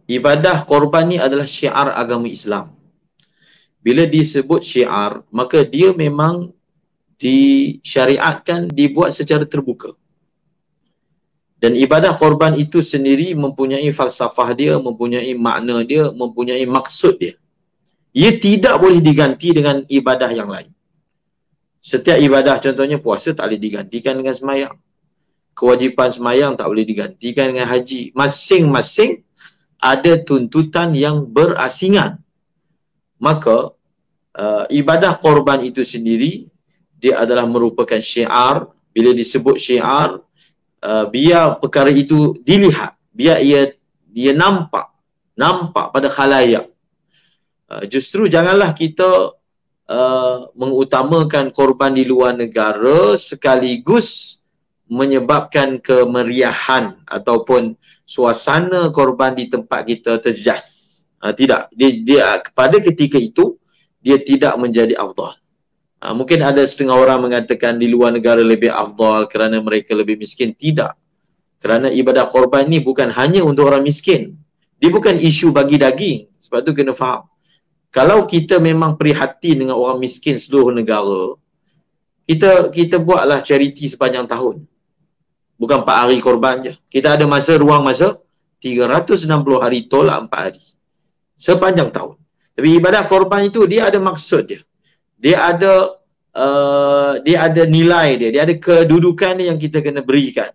ibadah korban ni adalah syiar agama Islam. Bila disebut syiar, maka dia memang disyariatkan dibuat secara terbuka. Dan ibadah korban itu sendiri mempunyai falsafah dia, mempunyai makna dia, mempunyai maksud dia. Ia tidak boleh diganti dengan ibadah yang lain. Setiap ibadah, contohnya puasa, tak boleh digantikan dengan sembahyang. Kewajipan sembahyang tak boleh digantikan dengan haji. Masing-masing ada tuntutan yang berasingan. Maka ibadah korban itu sendiri, dia adalah merupakan syiar. Bila disebut syiar, biar perkara itu dilihat, biar dia nampak pada khalayak. Justru janganlah kita mengutamakan korban di luar negara sekaligus menyebabkan kemeriahan ataupun suasana korban di tempat kita terjejas. Tidak, dia pada ketika itu dia tidak menjadi afdal. Mungkin ada setengah orang mengatakan di luar negara lebih afdal kerana mereka lebih miskin. Tidak. Kerana ibadah korban ni bukan hanya untuk orang miskin. Dia bukan isu bagi daging. Sebab tu kena faham. Kalau kita memang prihatin dengan orang miskin seluruh negara, kita buatlah charity sepanjang tahun. Bukan 4 hari korban je. Kita ada ruang masa 360 hari tolak 4 hari. Sepanjang tahun. Tapi ibadah korban itu dia ada maksud dia. Dia ada nilai dia, dia ada kedudukan dia yang kita kena berikan.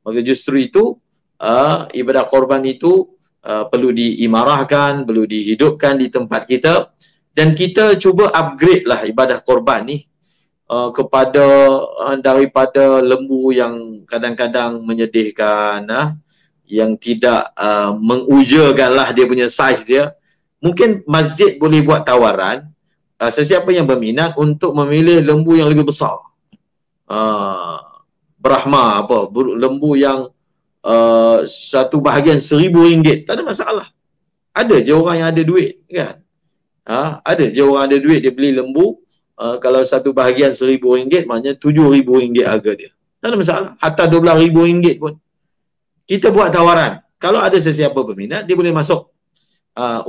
Maka justru itu ibadah korban itu perlu diimarahkan, perlu dihidupkan di tempat kita, dan kita cuba upgrade lah ibadah korban ni kepada daripada lembu yang kadang-kadang menyedihkan, yang tidak mengujakan lah dia punya saiz dia. Mungkin masjid boleh buat tawaran, sesiapa yang berminat untuk memilih lembu yang lebih besar, Brahma lembu yang satu bahagian RM1,000, tak ada masalah. Ada je orang yang ada duit kan, ada je orang ada duit, dia beli lembu, kalau satu bahagian RM1,000 maknanya RM7,000 harga dia, tak ada masalah. Hatta RM12,000 pun kita buat tawaran. Kalau ada sesiapa berminat, dia boleh masuk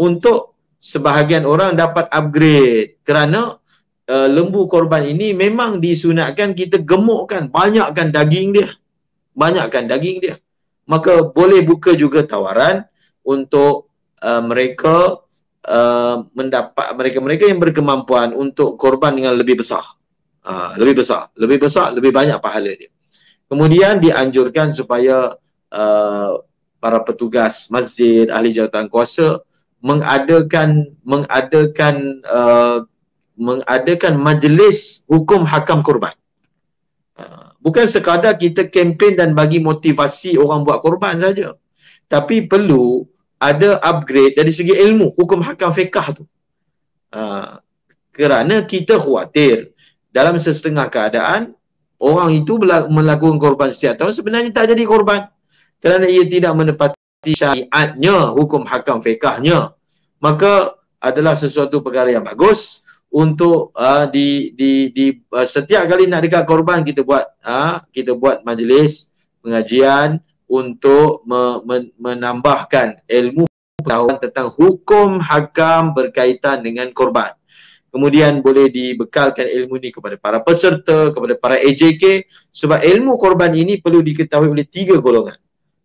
untuk sebahagian orang dapat upgrade. Kerana lembu korban ini memang disunatkan kita gemukkan, banyakkan daging dia. Maka boleh buka juga tawaran untuk mereka mendapat, mereka yang berkemampuan untuk korban dengan lebih besar. Lebih banyak pahala dia. Kemudian dianjurkan supaya para petugas masjid, ahli jawatan kuasa mengadakan majlis hukum hakam korban. Bukan sekadar kita kempen dan bagi motivasi orang buat korban saja, tapi perlu ada upgrade dari segi ilmu hukum hakam fiqah tu. Kerana kita khawatir dalam setengah keadaan orang itu melakukan korban setiap tahun sebenarnya tak jadi korban kerana ia tidak menepati syariatnya, hukum hakam fiqahnya. Maka adalah sesuatu perkara yang bagus untuk setiap kali nak dekat korban kita buat majlis pengajian untuk menambahkan ilmu pengetahuan tentang hukum hakam berkaitan dengan korban. Kemudian boleh dibekalkan ilmu ini kepada para peserta, kepada para AJK, sebab ilmu korban ini perlu diketahui oleh 3 golongan.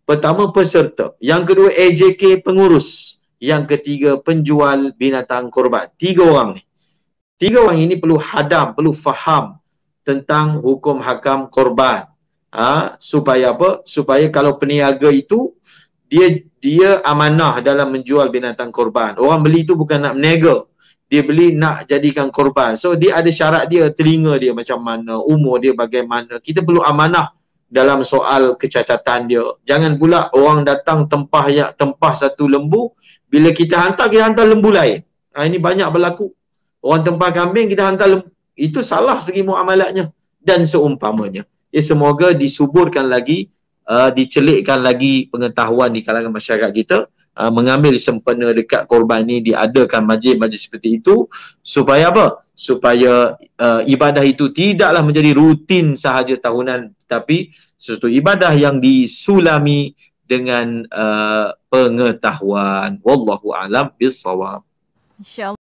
Pertama peserta, yang kedua AJK pengurus, yang ketiga penjual binatang korban. 3 orang ni. 3 orang ini perlu hadam, perlu faham tentang hukum hakam korban. Supaya apa? Supaya kalau peniaga itu dia amanah dalam menjual binatang korban. Orang beli itu bukan nak meniaga, dia beli nak jadikan korban. So dia ada syarat dia, telinga dia macam mana, umur dia bagaimana. Kita perlu amanah dalam soal kecacatan dia. Jangan pula orang datang tempah satu lembu, bila kita hantar lembu lain. Ini banyak berlaku. Orang tempah kambing, kita hantar lembu. Itu salah segi muamalatnya dan seumpamanya. Semoga disuburkan lagi, dicelikkan lagi pengetahuan di kalangan masyarakat kita, mengambil sempena dekat korban ni, diadakan majlis-majlis seperti itu, supaya apa? Supaya ibadah itu tidaklah menjadi rutin sahaja tahunan, tetapi sesuatu ibadah yang disulami dengan pengetahuan. Wallahu a'lam bissawab. InsyaAllah.